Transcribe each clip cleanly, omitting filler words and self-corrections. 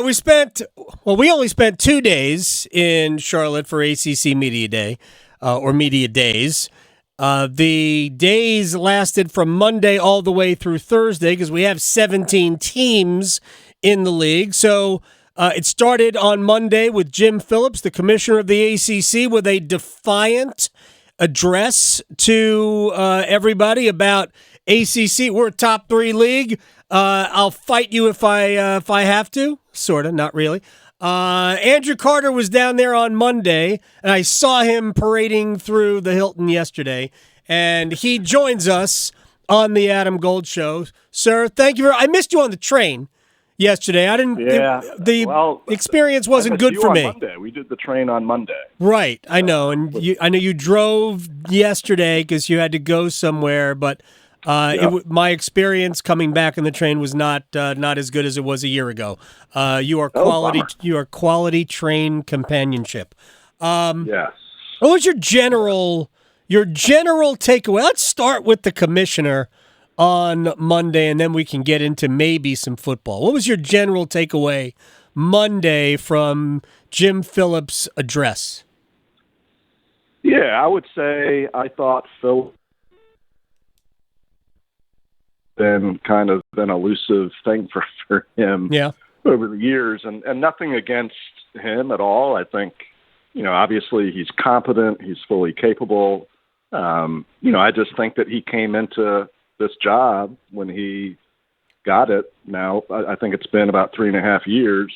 right, we only spent 2 days in Charlotte for ACC Media Day, or Media Days. The days lasted from Monday all the way through Thursday because we have 17 teams in the league. So it started on Monday with Jim Phillips, the commissioner of the ACC, with a defiant address to everybody about ACC. We're a top 3 league. I'll fight you if I have to. Sort of, not really. Andrew Carter was down there on Monday, and I saw him parading through the Hilton yesterday, and he joins us on the Adam Gold Show. Sir, thank you. I missed you on the train yesterday. I didn't. Yeah. The experience wasn't good for me. Monday. We did the train on Monday. Right, I know, and I know you drove yesterday because you had to go somewhere, but. My experience coming back on the train was not as good as it was a year ago. You are quality. You are quality train companionship. Yes. What was your general takeaway? Let's start with the commissioner on Monday, and then we can get into maybe some football. What was your general takeaway Monday from Jim Phillips' address? Yeah, I would say I thought Phil. Been kind of an elusive thing for him over the years, and nothing against him at all. I think, obviously he's competent, he's fully capable. I just think that he came into this job when he got it. Now, I think it's been about 3.5 years,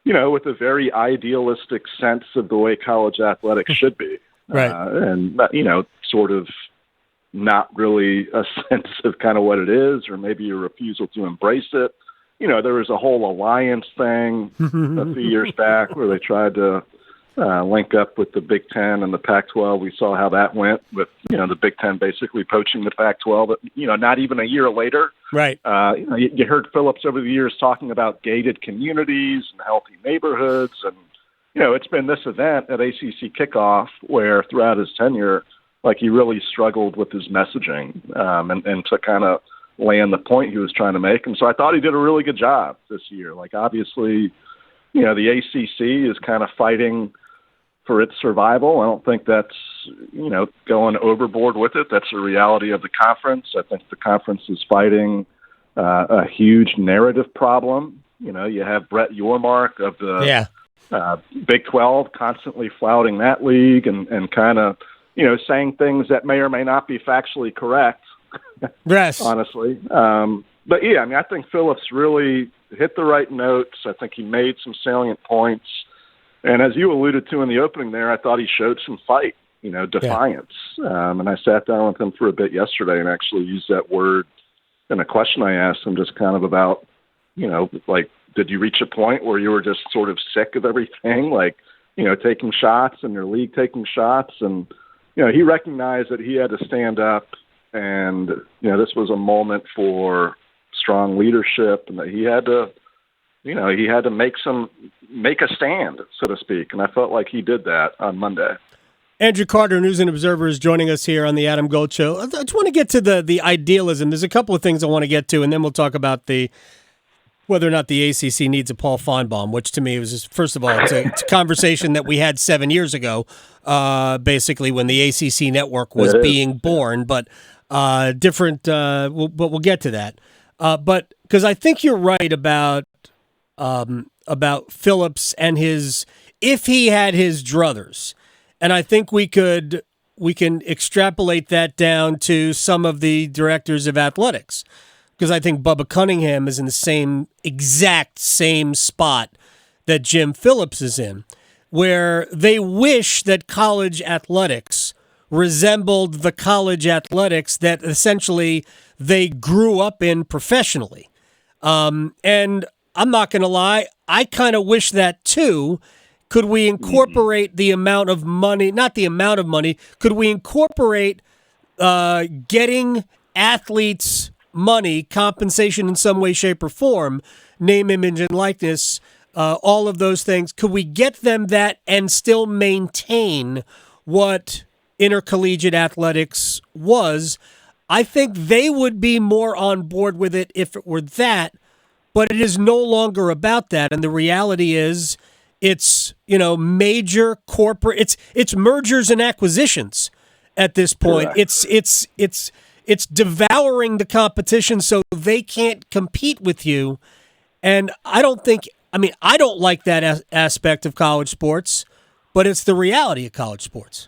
with a very idealistic sense of the way college athletics should be. Right. And, sort of not really a sense of kind of what it is, or maybe a refusal to embrace it. There was a whole alliance thing a few years back where they tried to link up with the Big Ten and the Pac-12. We saw how that went with, the Big Ten basically poaching the Pac-12, but, not even a year later. Right. You heard Phillips over the years talking about gated communities and healthy neighborhoods. And, it's been this event at ACC Kickoff where throughout his tenure, he really struggled with his messaging and to kind of land the point he was trying to make. And so I thought he did a really good job this year. Obviously, the ACC is kind of fighting for its survival. I don't think that's, going overboard with it. That's the reality of the conference. I think the conference is fighting a huge narrative problem. You have Brett Yormark of the Big 12 constantly flouting that league and kind of, saying things that may or may not be factually correct, yes. honestly. But, yeah, I think Phillips really hit the right notes. I think he made some salient points. And as you alluded to in the opening there, I thought he showed some fight, defiance. Yeah. And I sat down with him for a bit yesterday and actually used that word in a question I asked him, just kind of about, did you reach a point where you were just sort of sick of everything, taking shots and your league taking shots? And, he recognized that he had to stand up and, this was a moment for strong leadership and that he had to, make a stand, so to speak. And I felt like he did that on Monday. Andrew Carter, News and Observer, is joining us here on the Adam Gold Show. I just want to get to the idealism. There's a couple of things I want to get to, and then we'll talk about whether or not the ACC needs a Paul Finebaum, which to me was just, first of all, it's a conversation that we had 7 years ago, basically when the ACC network was being born, but different. But we'll get to that. But because I think you're right about Phillips and if he had his druthers, and I think we can extrapolate that down to some of the directors of athletics. Because I think Bubba Cunningham is in the exact same spot that Jim Phillips is in, where they wish that college athletics resembled the college athletics that essentially they grew up in professionally. And I'm not going to lie, I kind of wish that too. Could we incorporate the amount of money, not the amount of money, could we incorporate getting athletes money, compensation in some way, shape, or form, name, image, and likeness, all of those things. Could we get them that and still maintain what intercollegiate athletics was? I think they would be more on board with it if it were that but it is no longer about that. And the reality is it's, major corporate, it's mergers and acquisitions at this point. Correct. It's devouring the competition so they can't compete with you. And I don't like that aspect of college sports, but it's the reality of college sports.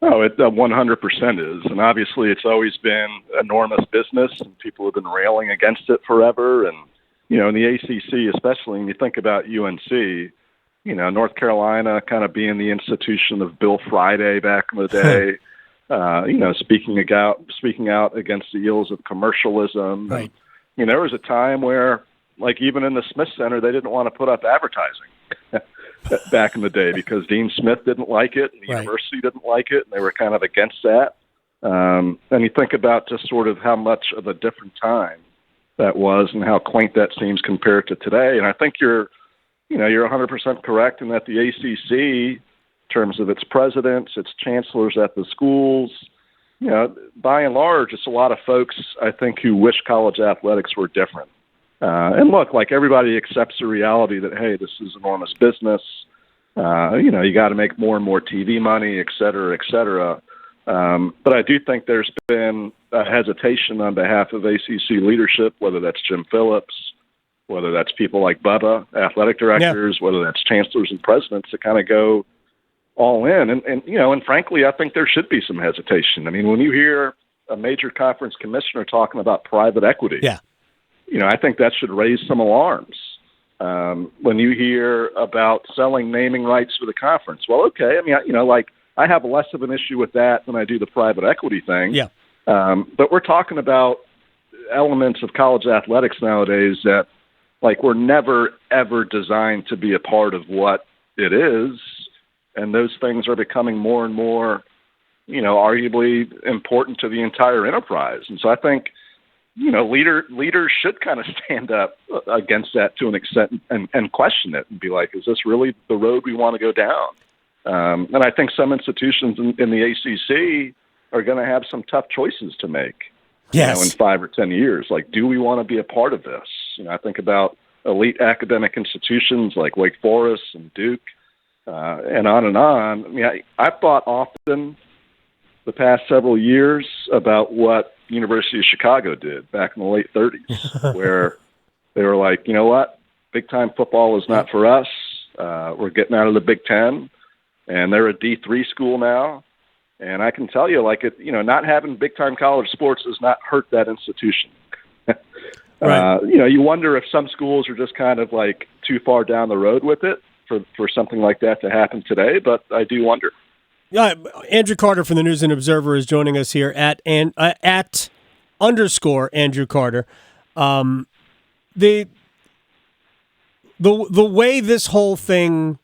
Oh, it 100% is. And obviously it's always been enormous business, and people have been railing against it forever. And, in the ACC especially, when you think about UNC, North Carolina kind of being the institution of Bill Friday back in the day, speaking out against the ills of commercialism. Right. And, there was a time where, like, even in the Smith Center, they didn't want to put up advertising back in the day because Dean Smith didn't like it and the university didn't like it, and they were kind of against that. And you think about just sort of how much of a different time that was and how quaint that seems compared to today. And I think you're 100% correct in that the ACC, in terms of its presidents, its chancellors at the schools, by and large, it's a lot of folks, I think, who wish college athletics were different. And look, like, everybody accepts the reality that, hey, this is enormous business. You got to make more and more TV money, et cetera, et cetera. But I do think there's been a hesitation on behalf of ACC leadership, whether that's Jim Phillips, whether that's people like Bubba, athletic directors, whether that's chancellors and presidents, to kind of go all in. And frankly, I think there should be some hesitation. I mean, when you hear a major conference commissioner talking about private equity, I think that should raise some alarms. When you hear about selling naming rights for the conference, well, okay. I mean, I have less of an issue with that than I do the private equity thing. Yeah. But we're talking about elements of college athletics nowadays that, like, were never, ever designed to be a part of what it is. And those things are becoming more and more, arguably important to the entire enterprise. And so I think, leaders should kind of stand up against that to an extent and question it and be like, is this really the road we want to go down? And I think some institutions in the ACC are going to have some tough choices to make in 5 or 10 years. Like, do we want to be a part of this? I think about elite academic institutions like Wake Forest and Duke and on and on. I mean, I've thought often the past several years about what University of Chicago did back in the late 30s, where they were like, you know what, big-time football is not for us. We're getting out of the Big Ten, and they're a D3 school now. And I can tell you, not having big-time college sports does not hurt that institution. Right. You wonder if some schools are just kind of like too far down the road with it for something like that to happen today, but I do wonder. Andrew Carter from the News and Observer is joining us here at _Andrew Carter. The way this whole thing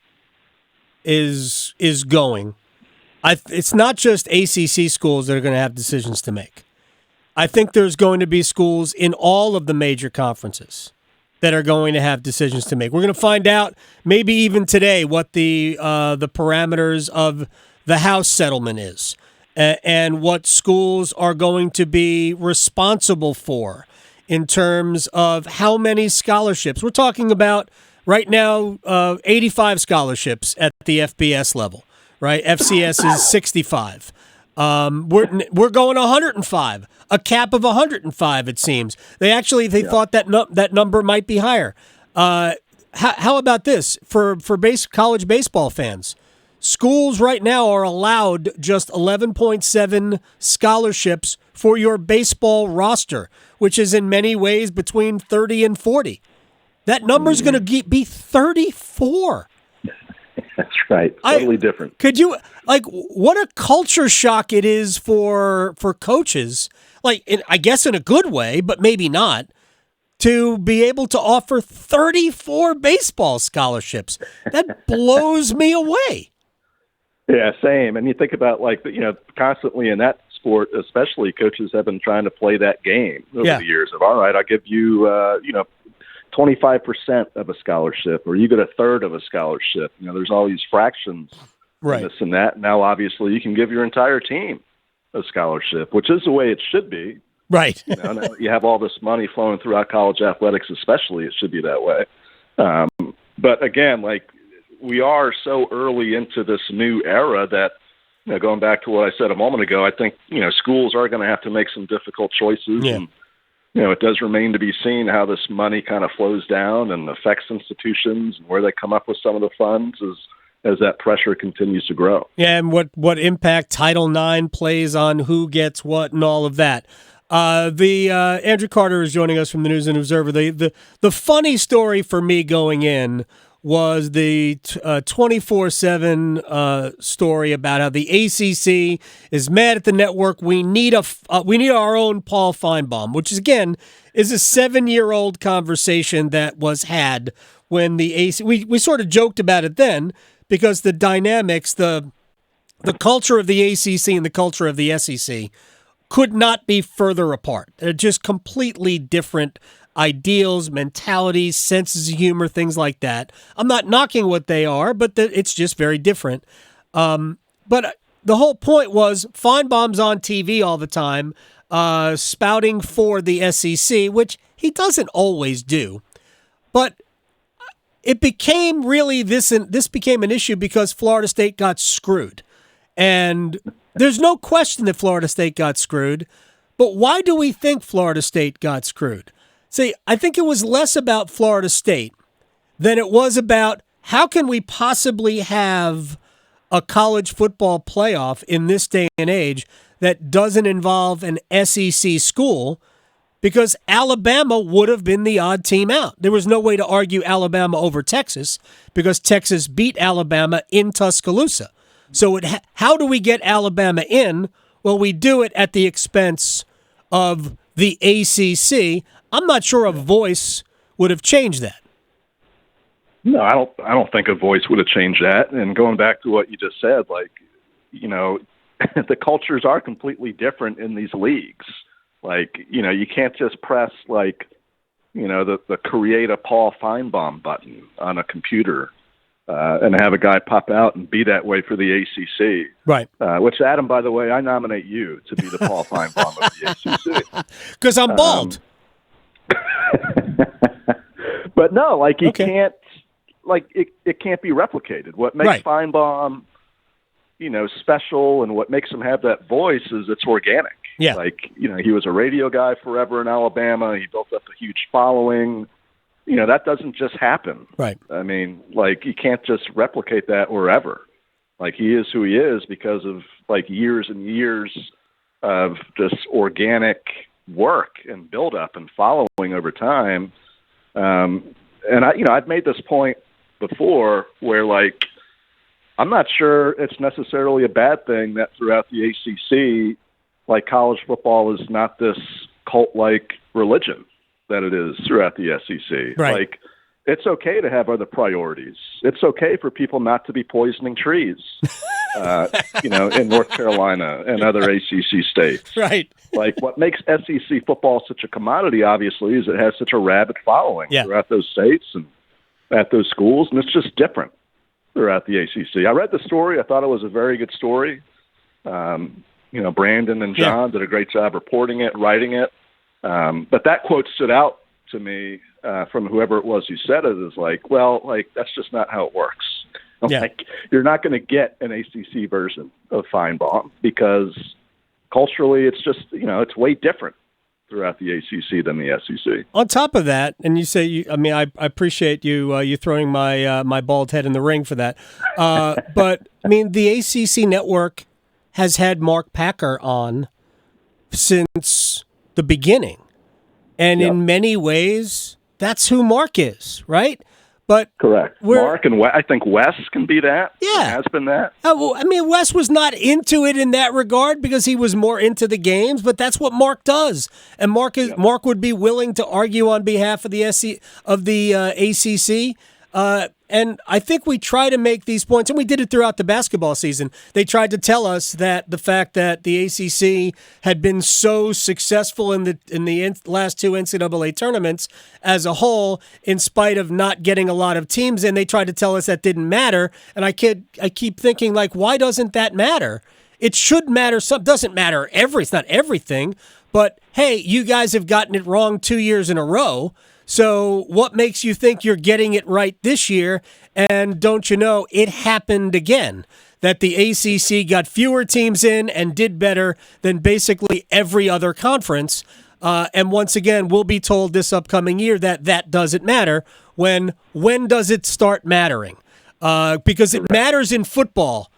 is going, it's not just ACC schools that are going to have decisions to make. I think there's going to be schools in all of the major conferences that are going to have decisions to make. We're going to find out maybe even today what the parameters of the House settlement is and what schools are going to be responsible for in terms of how many scholarships. We're talking about right now 85 scholarships at the FBS level, right? FCS is 65. We're going 105, a cap of 105. It seems they thought that number might be higher. How about this for college baseball fans? Schools right now are allowed just 11.7 scholarships for your baseball roster, which is in many ways between 30 and 40. That number's going to be 34. That's right. Totally different. Could you, what a culture shock it is for coaches, I guess in a good way, but maybe not, to be able to offer 34 baseball scholarships. That blows me away. Yeah, same. And you think about, constantly in that sport, especially, coaches have been trying to play that game over the years of, all right, I'll give you, 25% of a scholarship, or you get a third of a scholarship. There's all these fractions, right, this and that. Now, obviously, you can give your entire team a scholarship, which is the way it should be. Right. Now you have all this money flowing throughout college athletics, especially. It should be that way. But again, like, we are so early into this new era that, going back to what I said a moment ago, I think, schools are going to have to make some difficult choices. Yeah. And, it does remain to be seen how this money kind of flows down and affects institutions and where they come up with some of the funds as that pressure continues to grow. Yeah, and what impact Title IX plays on who gets what and all of that. Andrew Carter is joining us from the News and Observer. The funny story for me going in was the 24/7 story about how the ACC is mad at the network. We need our own Paul Finebaum, which is, again, is a 7-year-old conversation that was had when the ACC. We sort of joked about it then because the dynamics, the culture of the ACC and the culture of the SEC could not be further apart. They're just completely different ideals, mentalities, senses of humor, things like that. I'm not knocking what they are, but it's just very different. But the whole point was Finebaum's on TV all the time, spouting for the SEC, which he doesn't always do. But it became really this became an issue because Florida State got screwed. And there's no question that Florida State got screwed. But why do we think Florida State got screwed? See, I think it was less about Florida State than it was about how can we possibly have a college football playoff in this day and age that doesn't involve an SEC school, because Alabama would have been the odd team out. There was no way to argue Alabama over Texas because Texas beat Alabama in Tuscaloosa. So how do we get Alabama in? Well, we do it at the expense of the ACC. I'm not sure a voice would have changed that. No, I don't think a voice would have changed that. And going back to what you just said, like, the cultures are completely different in these leagues. Like, you can't just press the create a Paul Finebaum button on a computer and have a guy pop out and be that way for the ACC. Right. Which, Adam, by the way, I nominate you to be the Paul Finebaum of the ACC. Because I'm bald. But no, you can't, it can't be replicated. What makes Finebaum, special and what makes him have that voice is it's organic. Yeah. He was a radio guy forever in Alabama. He built up a huge following. That doesn't just happen. Right. I mean, you can't just replicate that wherever. He is who he is because of years and years of just organic work and build up and following over time. And I've made this point before where I'm not sure it's necessarily a bad thing that throughout the ACC, college football is not this cult-like religion that it is throughout the SEC. Right. It's okay to have other priorities. It's okay for people not to be poisoning trees, in North Carolina and other ACC states. Right. What makes SEC football such a commodity, obviously, is it has such a rabid following throughout those states and at those schools, and it's just different throughout the ACC. I read the story. I thought it was a very good story. Brandon and John did a great job reporting it, writing it. But that quote stood out to me from whoever it was who said it is that's just not how it works. You're not going to get an ACC version of Finebaum because culturally it's just, it's way different throughout the ACC than the SEC. On top of that, and you say, I appreciate you throwing my bald head in the ring for that. But the ACC network has had Mark Packer on since the beginning. And in many ways, that's who Mark is, right? But correct. Mark and I think Wes can be that. Yeah. Has been that. Wes was not into it in that regard because he was more into the games, but that's what Mark does. And Mark would be willing to argue on behalf of the ACC. And I think we try to make these points, and we did it throughout the basketball season. They tried to tell us that the fact that the ACC had been so successful in the last two NCAA tournaments as a whole, in spite of not getting a lot of teams in, they tried to tell us that didn't matter. And I keep thinking, why doesn't that matter? It should matter. Some doesn't matter. It's not everything, But, hey, you guys have gotten it wrong 2 years in a row. So what makes you think you're getting it right this year? And don't you know, it happened again, that the ACC got fewer teams in and did better than basically every other conference. And once again, we'll be told this upcoming year that doesn't matter. When does it start mattering? Because it matters in football,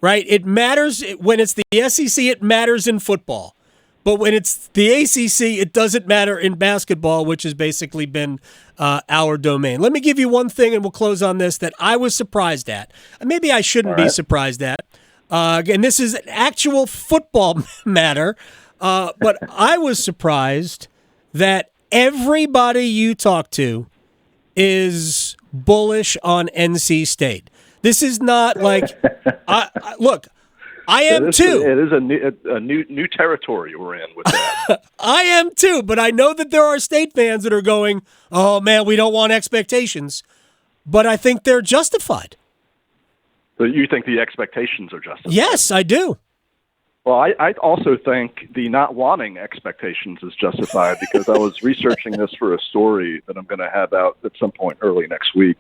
right? It matters when it's the SEC, it matters in football. But when it's the ACC, it doesn't matter in basketball, which has basically been our domain. Let me give you one thing, and we'll close on this, that I was surprised at. Maybe I shouldn't be surprised at. Again, this is an actual football matter, but I was surprised that everybody you talk to is bullish on NC State. This is not like look, I am too. It is a new territory we're in with that. I am too, but I know that there are State fans that are going, "Oh man, we don't want expectations," but I think they're justified. So you think the expectations are justified? Yes, I do. Well, I also think the not wanting expectations is justified because I was researching this for a story that I'm going to have out at some point early next week.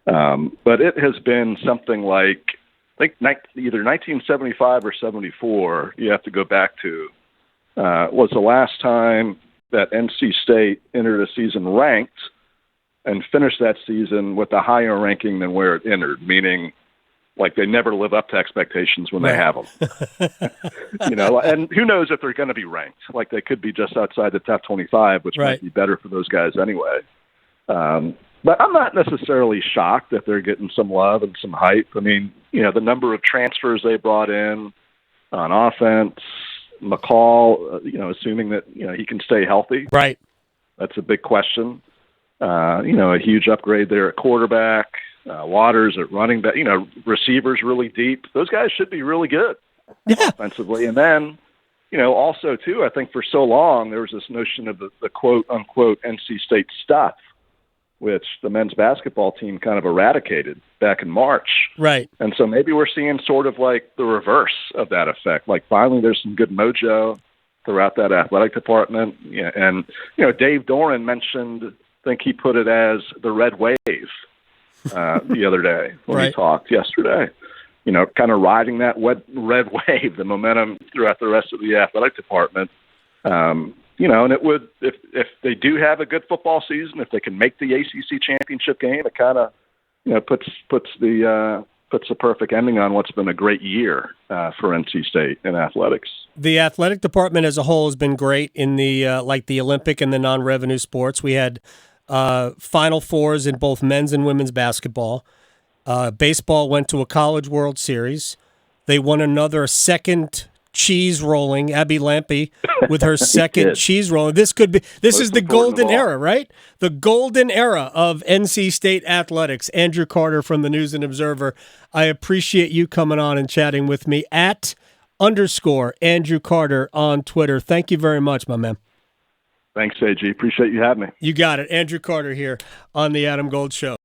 But it has been something like, I think either 1975 or 74, you have to go back to, was the last time that NC State entered a season ranked and finished that season with a higher ranking than where it entered, meaning like they never live up to expectations when they have them. And who knows if they're going to be ranked. Like they could be just outside the top 25, which might be better for those guys anyway. But I'm not necessarily shocked that they're getting some love and some hype. I mean, the number of transfers they brought in on offense, McCall, assuming that, he can stay healthy. Right. That's a big question. A huge upgrade there at quarterback. Waters at running back, receivers really deep. Those guys should be really good offensively. And then, also too, I think for so long there was this notion of the quote unquote NC State stuff, which the men's basketball team kind of eradicated back in March. Right. And so maybe we're seeing sort of like the reverse of that effect. Like finally there's some good mojo throughout that athletic department. Yeah. And, Dave Doran mentioned, I think he put it as the red wave. The other day when we talked yesterday, kind of riding that red wave, the momentum throughout the rest of the athletic department. And it would, if they do have a good football season, if they can make the ACC championship game, it kind of, puts the perfect ending on what's been a great year for NC State in athletics. The athletic department as a whole has been great in the like the Olympic and the non-revenue sports. We had Final Fours in both men's and women's basketball. Baseball went to a College World Series. They won another second cheese rolling. Abby Lampe with her second cheese rolling. This is the golden era, right? The golden era of NC State athletics. Andrew Carter from the News and Observer. I appreciate you coming on and chatting with me at _Andrew Carter on Twitter. Thank you very much, my man. Thanks, AG. Appreciate you having me. You got it. Andrew Carter here on The Adam Gold Show.